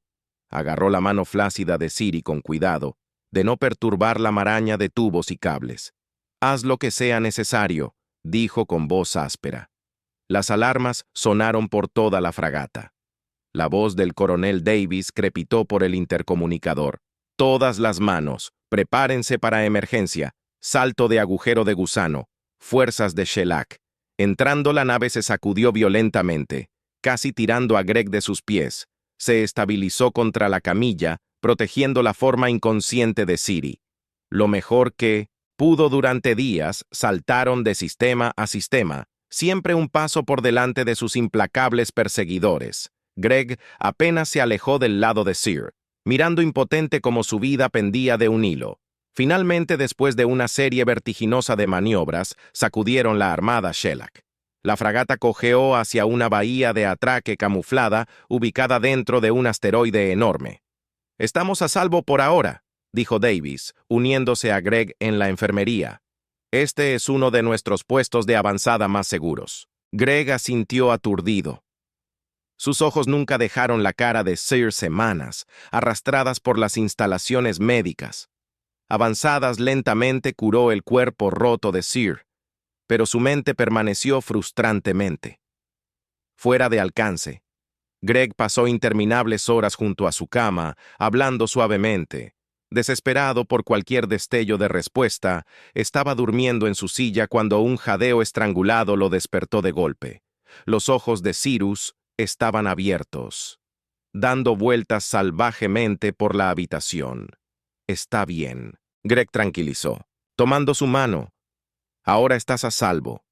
Agarró la mano flácida de Ciri con cuidado, de no perturbar la maraña de tubos y cables. «Haz lo que sea necesario», dijo con voz áspera. Las alarmas sonaron por toda la fragata. La voz del coronel Davis crepitó por el intercomunicador. «Todas las manos, prepárense para emergencia. Salto de agujero de gusano. Fuerzas de Shellac». Entrando, la nave se sacudió violentamente, casi tirando a Greg de sus pies. Se estabilizó contra la camilla, protegiendo la forma inconsciente de Ciri. Lo mejor que pudo durante días, saltaron de sistema a sistema, siempre un paso por delante de sus implacables perseguidores. Greg apenas se alejó del lado de Ciri, mirando impotente como su vida pendía de un hilo. Finalmente, después de una serie vertiginosa de maniobras, sacudieron la armada Shellac. La fragata cojeó hacia una bahía de atraque camuflada ubicada dentro de un asteroide enorme. «Estamos a salvo por ahora», dijo Davis, uniéndose a Greg en la enfermería. «Este es uno de nuestros puestos de avanzada más seguros». Greg asintió aturdido. Sus ojos nunca dejaron la cara de Ciri semanas, arrastradas por las instalaciones médicas. Avanzadas lentamente curó el cuerpo roto de Ciri, pero su mente permaneció frustrantemente fuera de alcance. Greg pasó interminables horas junto a su cama, hablando suavemente. Desesperado por cualquier destello de respuesta, estaba durmiendo en su silla cuando un jadeo estrangulado lo despertó de golpe. Los ojos de Cyrus estaban abiertos, dando vueltas salvajemente por la habitación. «Está bien», Greg tranquilizó, tomando su mano. «Ahora estás a salvo».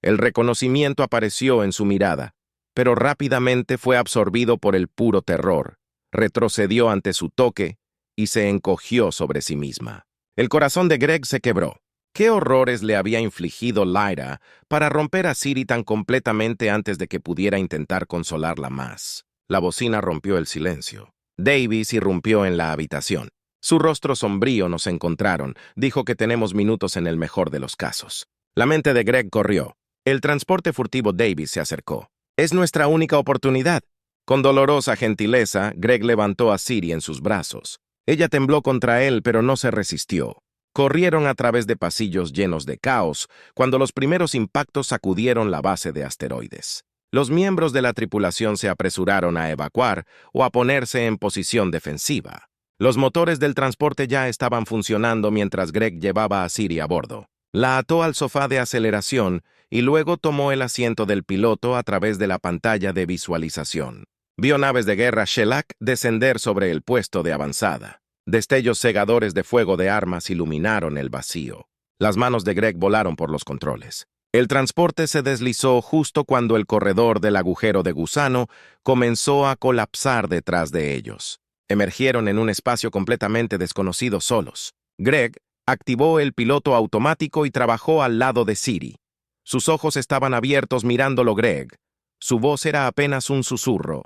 El reconocimiento apareció en su mirada, pero rápidamente fue absorbido por el puro terror. Retrocedió ante su toque y se encogió sobre sí misma. El corazón de Greg se quebró. ¿Qué horrores le había infligido Lyra para romper a Ciri tan completamente antes de que pudiera intentar consolarla más? La bocina rompió el silencio. Davis irrumpió en la habitación. Su rostro sombrío nos encontraron. Dijo que tenemos minutos en el mejor de los casos. La mente de Greg corrió. El transporte furtivo Davis se acercó. «Es nuestra única oportunidad». Con dolorosa gentileza, Greg levantó a Ciri en sus brazos. Ella tembló contra él, pero no se resistió. Corrieron a través de pasillos llenos de caos cuando los primeros impactos sacudieron la base de asteroides. Los miembros de la tripulación se apresuraron a evacuar o a ponerse en posición defensiva. Los motores del transporte ya estaban funcionando mientras Greg llevaba a Ciri a bordo. La ató al sofá de aceleración y luego tomó el asiento del piloto a través de la pantalla de visualización. Vio naves de guerra Shellac descender sobre el puesto de avanzada. Destellos cegadores de fuego de armas iluminaron el vacío. Las manos de Greg volaron por los controles. El transporte se deslizó justo cuando el corredor del agujero de gusano comenzó a colapsar detrás de ellos. Emergieron en un espacio completamente desconocido solos. Greg activó el piloto automático y trabajó al lado de Siri. Sus ojos estaban abiertos mirándolo Greg. Su voz era apenas un susurro.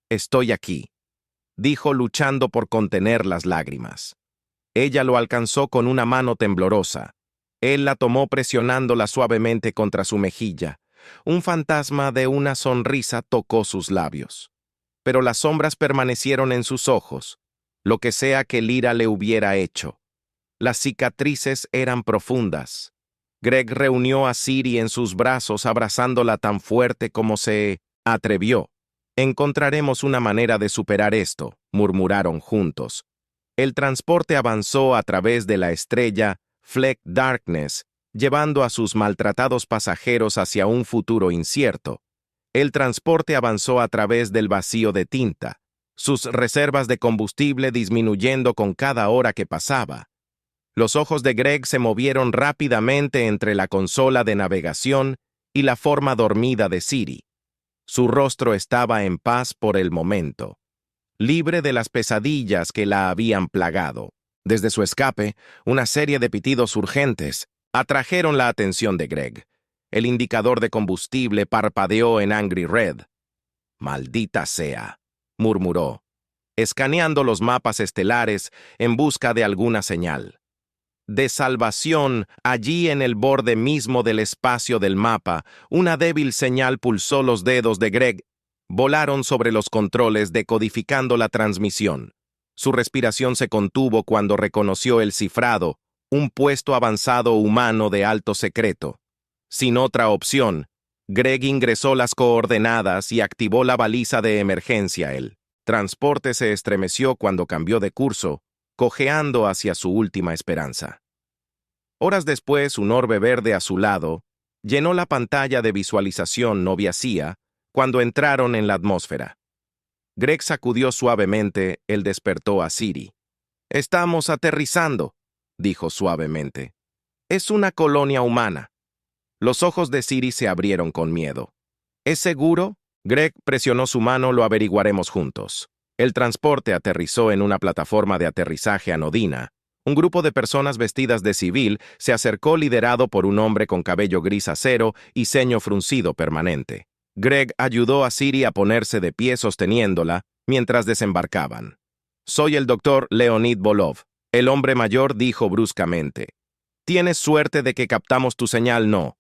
«Estoy aquí», dijo luchando por contener las lágrimas. Ella lo alcanzó con una mano temblorosa. Él la tomó presionándola suavemente contra su mejilla. Un fantasma de una sonrisa tocó sus labios. Pero las sombras permanecieron en sus ojos, lo que sea que Lyra le hubiera hecho. Las cicatrices eran profundas. Greg reunió a Siri en sus brazos, abrazándola tan fuerte como se atrevió. «Encontraremos una manera de superar esto», murmuraron juntos. El transporte avanzó a través de la estrella Fleck Darkness, llevando a sus maltratados pasajeros hacia un futuro incierto. El transporte avanzó a través del vacío de tinta, sus reservas de combustible disminuyendo con cada hora que pasaba. Los ojos de Greg se movieron rápidamente entre la consola de navegación y la forma dormida de Siri. Su rostro estaba en paz por el momento, libre de las pesadillas que la habían plagado. Desde su escape, una serie de pitidos urgentes atrajeron la atención de Greg. El indicador de combustible parpadeó en Angry Red. «Maldita sea», murmuró, escaneando los mapas estelares en busca de alguna señal de salvación. Allí en el borde mismo del espacio del mapa, una débil señal pulsó los dedos de Greg. Volaron sobre los controles decodificando la transmisión. Su respiración se contuvo cuando reconoció el cifrado, un puesto avanzado humano de alto secreto. Sin otra opción, Greg ingresó las coordenadas y activó la baliza de emergencia. El transporte se estremeció cuando cambió de curso, cojeando hacia su última esperanza. Horas después, un orbe verde azulado llenó la pantalla de visualización no vacía cuando entraron en la atmósfera. Greg sacudió suavemente, él despertó a Siri. «Estamos aterrizando», dijo suavemente. «Es una colonia humana». Los ojos de Siri se abrieron con miedo. «¿Es seguro?» Greg presionó su mano. «Lo averiguaremos juntos». El transporte aterrizó en una plataforma de aterrizaje anodina. Un grupo de personas vestidas de civil se acercó liderado por un hombre con cabello gris acero y ceño fruncido permanente. Greg ayudó a Siri a ponerse de pie sosteniéndola mientras desembarcaban. «Soy el doctor Leonid Volov», el hombre mayor dijo bruscamente. «Tienes suerte de que captamos tu señal, ¿no?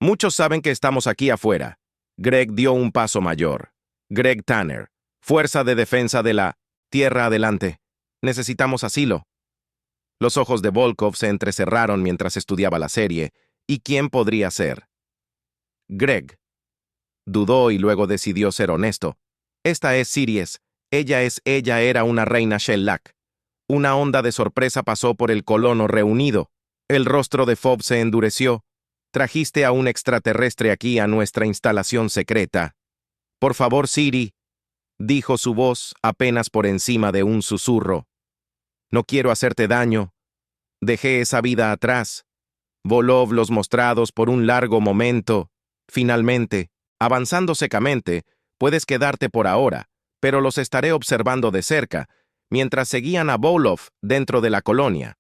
Muchos saben que estamos aquí afuera». Greg dio un paso mayor. «Greg Tanner, Fuerza de Defensa de la Tierra, adelante. Necesitamos asilo». Los ojos de Volkov se entrecerraron mientras estudiaba la serie. ¿Y quién podría ser? Greg. Dudó y luego decidió ser honesto. «Esta es Siries. Ella era una reina Shellac». Una onda de sorpresa pasó por el colono reunido. El rostro de Fob se endureció. «Trajiste a un extraterrestre aquí a nuestra instalación secreta». «Por favor, Siri», dijo su voz apenas por encima de un susurro. «No quiero hacerte daño. Dejé esa vida atrás». Volov los mostrados por un largo momento. Finalmente, avanzando secamente, «Puedes quedarte por ahora, pero los estaré observando de cerca», mientras seguían a Volov dentro de la colonia.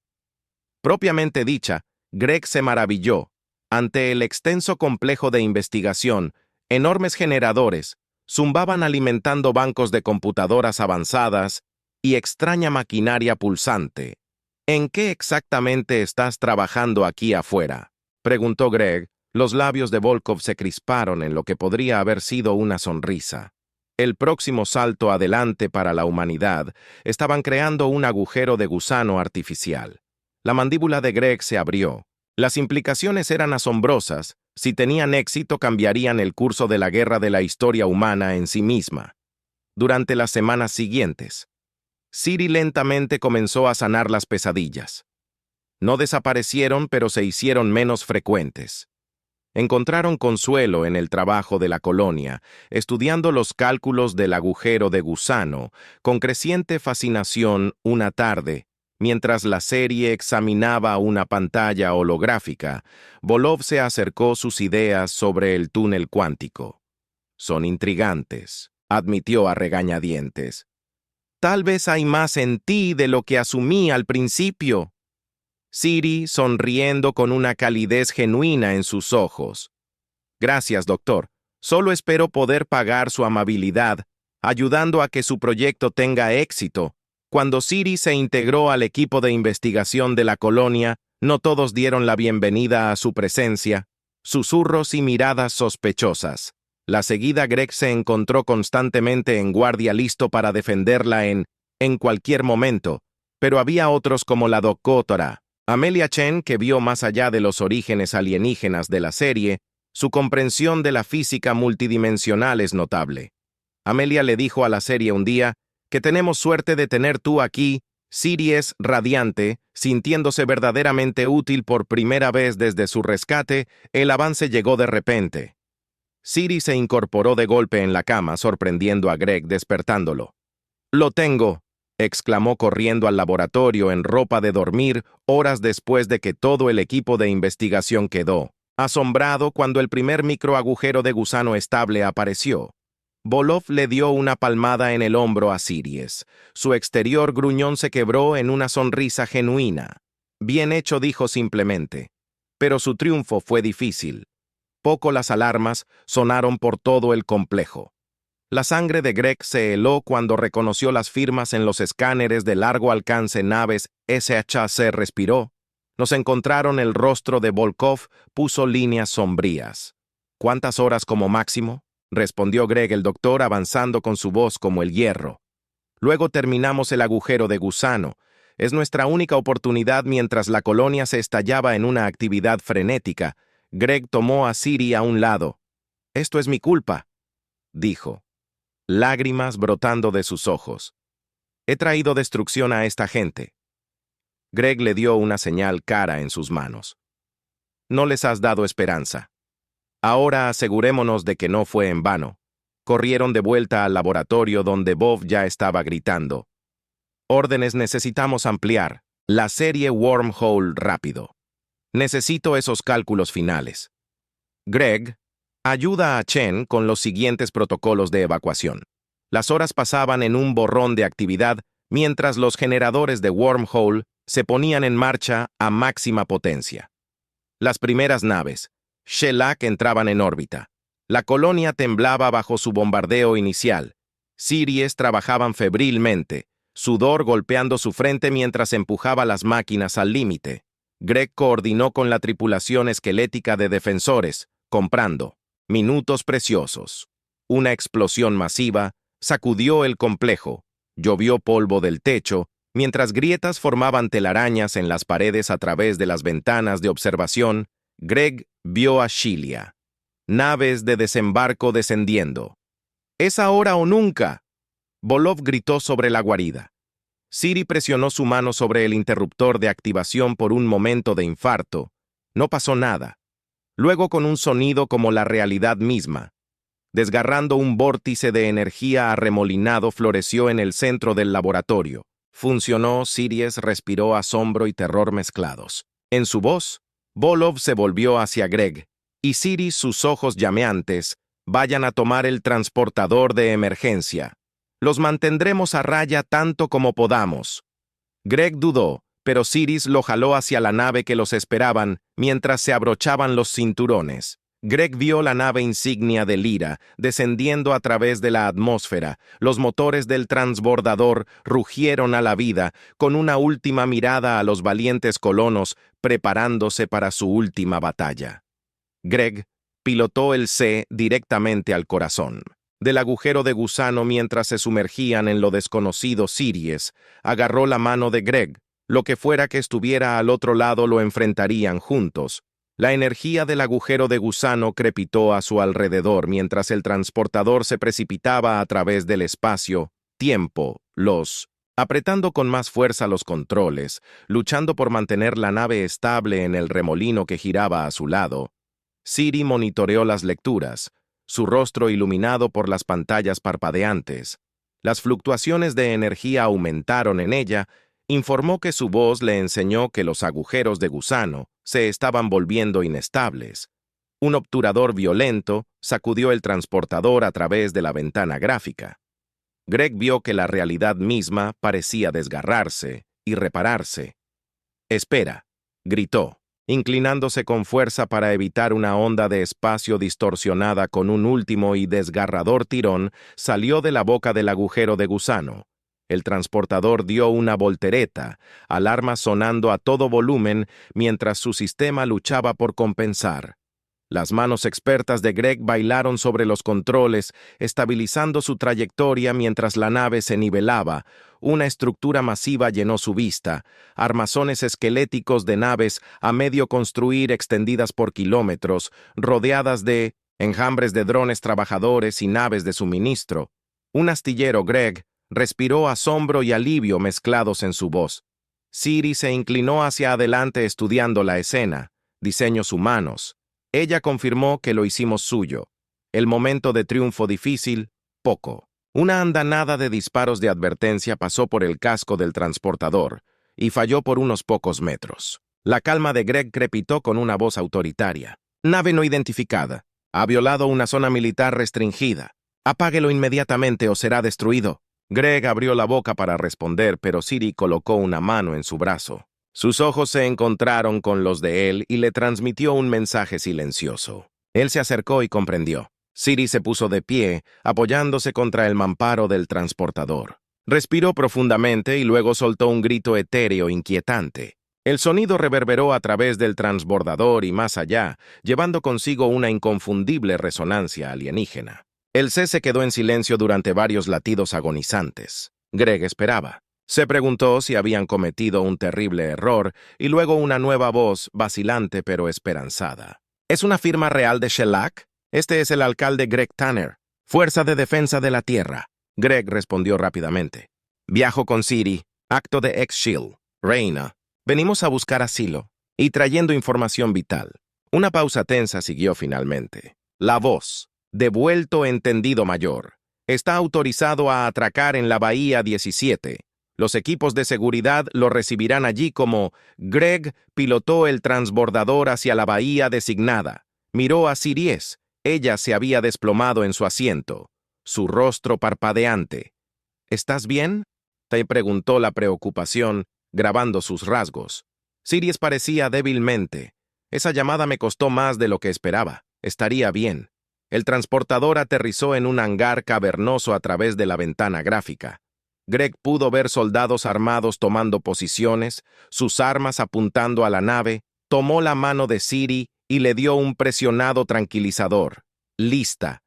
Propiamente dicha, Greg se maravilló. Ante el extenso complejo de investigación, enormes generadores zumbaban alimentando bancos de computadoras avanzadas y extraña maquinaria pulsante. «¿En qué exactamente estás trabajando aquí afuera?», preguntó Greg. Los labios de Volkov se crisparon en lo que podría haber sido una sonrisa. El próximo salto adelante para la humanidad. Estaban creando un agujero de gusano artificial. La mandíbula de Greg se abrió. Las implicaciones eran asombrosas. Si tenían éxito, cambiarían el curso de la guerra de la historia humana en sí misma. Durante las semanas siguientes, Siri lentamente comenzó a sanar las pesadillas. No desaparecieron, pero se hicieron menos frecuentes. Encontraron consuelo en el trabajo de la colonia, estudiando los cálculos del agujero de gusano. Con creciente fascinación, una tarde, Mientras la serie examinaba una pantalla holográfica, Volov se acercó sus ideas sobre el túnel cuántico. Son intrigantes, admitió a regañadientes. Tal vez hay más en ti de lo que asumí al principio. Siri sonriendo con una calidez genuina en sus ojos. Gracias, doctor. Solo espero poder pagar su amabilidad, ayudando a que su proyecto tenga éxito. Cuando Siri se integró al equipo de investigación de la colonia, no todos dieron la bienvenida a su presencia, susurros y miradas sospechosas. La seguida Greg se encontró constantemente en guardia listo para defenderla en cualquier momento, pero había otros como la doctora Amelia Chen, que vio más allá de los orígenes alienígenas de la serie. Su comprensión de la física multidimensional es notable. Amelia le dijo a la serie un día que tenemos suerte de tener tú aquí. Siri es radiante, sintiéndose verdaderamente útil por primera vez desde su rescate. El avance llegó de repente. Siri se incorporó de golpe en la cama, sorprendiendo a Greg, despertándolo. «Lo tengo», exclamó corriendo al laboratorio en ropa de dormir, horas después de que todo el equipo de investigación quedó asombrado cuando el primer microagujero de gusano estable apareció. Volov le dio una palmada en el hombro a Siries. Su exterior gruñón se quebró en una sonrisa genuina. Bien hecho, dijo simplemente. Pero su triunfo fue difícil. Poco las alarmas sonaron por todo el complejo. La sangre de Greg se heló cuando reconoció las firmas en los escáneres de largo alcance naves SHC. Respiró. Nos encontraron el rostro de Volkov, puso líneas sombrías. ¿Cuántas horas como máximo?, respondió Greg el doctor avanzando con su voz como el hierro. Luego terminamos el agujero de gusano. Es nuestra única oportunidad mientras la colonia se estallaba en una actividad frenética. Greg tomó a Siri a un lado. «Esto es mi culpa», dijo, lágrimas brotando de sus ojos. «He traído destrucción a esta gente». Greg le dio una señal cara en sus manos. «No les has dado esperanza. Ahora asegurémonos de que no fue en vano». Corrieron de vuelta al laboratorio donde Bob ya estaba gritando. «Órdenes, necesitamos ampliar la serie Wormhole rápido. Necesito esos cálculos finales. Greg, ayuda a Chen con los siguientes protocolos de evacuación». Las horas pasaban en un borrón de actividad mientras los generadores de Wormhole se ponían en marcha a máxima potencia. Las primeras naves, Shellac, entraban en órbita. La colonia temblaba bajo su bombardeo inicial. Siries trabajaban febrilmente, sudor golpeando su frente mientras empujaba las máquinas al límite. Greg coordinó con la tripulación esquelética de defensores, comprando minutos preciosos. Una explosión masiva sacudió el complejo, llovió polvo del techo, mientras grietas formaban telarañas en las paredes a través de las ventanas de observación. Greg vio a Shelia. Naves de desembarco descendiendo. «¿Es ahora o nunca?», Volov gritó sobre la guarida. Siri presionó su mano sobre el interruptor de activación por un momento de infarto. No pasó nada. Luego, con un sonido como la realidad misma, desgarrando un vórtice de energía arremolinado, floreció en el centro del laboratorio. Funcionó. Siries respiró asombro y terror mezclados. En su voz, Volov se volvió hacia Greg, y Siri, sus ojos llameantes, «Vayan a tomar el transportador de emergencia. Los mantendremos a raya tanto como podamos». Greg dudó, pero Siris lo jaló hacia la nave que los esperaban mientras se abrochaban los cinturones. Greg vio la nave insignia de Lyra descendiendo a través de la atmósfera. Los motores del transbordador rugieron a la vida, con una última mirada a los valientes colonos preparándose para su última batalla. Greg pilotó el C directamente al corazón del agujero de gusano mientras se sumergían en lo desconocido. Siries agarró la mano de Greg. Lo que fuera que estuviera al otro lado lo enfrentarían juntos. La energía del agujero de gusano crepitó a su alrededor mientras el transportador se precipitaba a través del espacio-tiempo. Apretando con más fuerza los controles, luchando por mantener la nave estable en el remolino que giraba a su lado. Siri monitoreó las lecturas, su rostro iluminado por las pantallas parpadeantes. Las fluctuaciones de energía aumentaron en ella, Informó que su voz le enseñó que los agujeros de gusano se estaban volviendo inestables. Un obturador violento sacudió el transportador a través de la ventana gráfica. Greg vio que la realidad misma parecía desgarrarse y repararse. «Espera», gritó, inclinándose con fuerza para evitar una onda de espacio distorsionada. Con un último y desgarrador tirón, salió de la boca del agujero de gusano. El transportador dio una voltereta, alarma sonando a todo volumen mientras su sistema luchaba por compensar. Las manos expertas de Greg bailaron sobre los controles, estabilizando su trayectoria mientras la nave se nivelaba. Una estructura masiva llenó su vista, armazones esqueléticos de naves a medio construir extendidas por kilómetros, rodeadas de enjambres de drones trabajadores y naves de suministro. Un astillero, Greg, respiró asombro y alivio mezclados en su voz. Siri se inclinó hacia adelante estudiando la escena, diseños humanos. Ella confirmó que lo hicimos suyo. El momento de triunfo difícil, poco. Una andanada de disparos de advertencia pasó por el casco del transportador y falló por unos pocos metros. La calma de Greg crepitó con una voz autoritaria. «Nave no identificada. Ha violado una zona militar restringida. Apáguelo inmediatamente o será destruido». Greg abrió la boca para responder, pero Siri colocó una mano en su brazo. Sus ojos se encontraron con los de él y le transmitió un mensaje silencioso. Él se acercó y comprendió. Siri se puso de pie, apoyándose contra el mamparo del transportador. Respiró profundamente y luego soltó un grito etéreo inquietante. El sonido reverberó a través del transbordador y más allá, llevando consigo una inconfundible resonancia alienígena. El C se quedó en silencio durante varios latidos agonizantes. Greg esperaba. Se preguntó si habían cometido un terrible error y luego una nueva voz, vacilante pero esperanzada. ¿Es una firma real de Shellac? Este es el alcalde Greg Tanner, Fuerza de Defensa de la Tierra. Greg respondió rápidamente. Viajo con Siri, acto de ex-Shield. Reina, venimos a buscar asilo y trayendo información vital. Una pausa tensa siguió finalmente. La voz, devuelto entendido mayor, está autorizado a atracar en la Bahía 17. Los equipos de seguridad lo recibirán allí como Greg pilotó el transbordador hacia la bahía designada. Miró a Siries. Ella se había desplomado en su asiento, su rostro parpadeante. ¿Estás bien?, te preguntó la preocupación, grabando sus rasgos. Siries parecía débilmente. Esa llamada me costó más de lo que esperaba. Estaría bien. El transportador aterrizó en un hangar cavernoso a través de la ventana gráfica. Greg pudo ver soldados armados tomando posiciones, sus armas apuntando a la nave. Tomó la mano de Siri y le dio un presionado tranquilizador. Lista.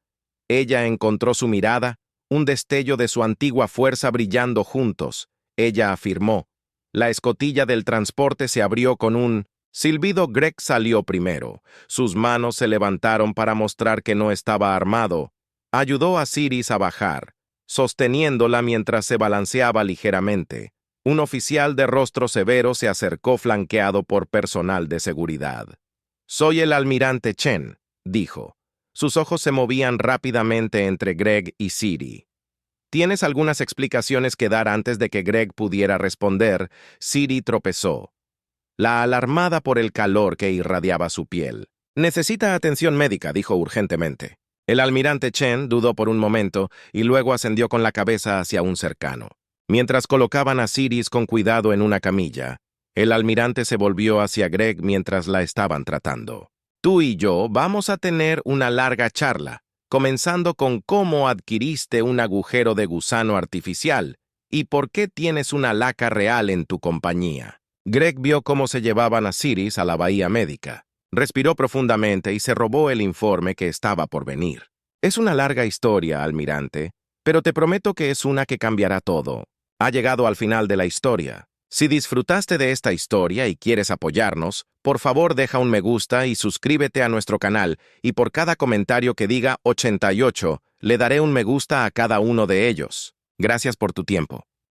Ella encontró su mirada, un destello de su antigua fuerza brillando juntos. Ella afirmó. La escotilla del transporte se abrió con un silbido. Greg salió primero. Sus manos se levantaron para mostrar que no estaba armado. Ayudó a Siris a bajar, sosteniéndola mientras se balanceaba ligeramente. Un oficial de rostro severo se acercó flanqueado por personal de seguridad. «Soy el almirante Chen», dijo. Sus ojos se movían rápidamente entre Greg y Siri. «¿Tienes algunas explicaciones que dar?» Antes de que Greg pudiera responder, Siri tropezó, la alarmada por el calor que irradiaba su piel. «Necesita atención médica», dijo urgentemente. El almirante Chen dudó por un momento y luego ascendió con la cabeza hacia un cercano. Mientras colocaban a Siris con cuidado en una camilla, el almirante se volvió hacia Greg mientras la estaban tratando. «Tú y yo vamos a tener una larga charla, comenzando con cómo adquiriste un agujero de gusano artificial y por qué tienes una laca real en tu compañía». Greg vio cómo se llevaban a Siris a la bahía médica. Respiró profundamente y se robó el informe que estaba por venir. «Es una larga historia, almirante, pero te prometo que es una que cambiará todo. Ha llegado al final de la historia. Si disfrutaste de esta historia y quieres apoyarnos, por favor deja un me gusta y suscríbete a nuestro canal, y por cada comentario que diga 88, le daré un me gusta a cada uno de ellos. Gracias por tu tiempo».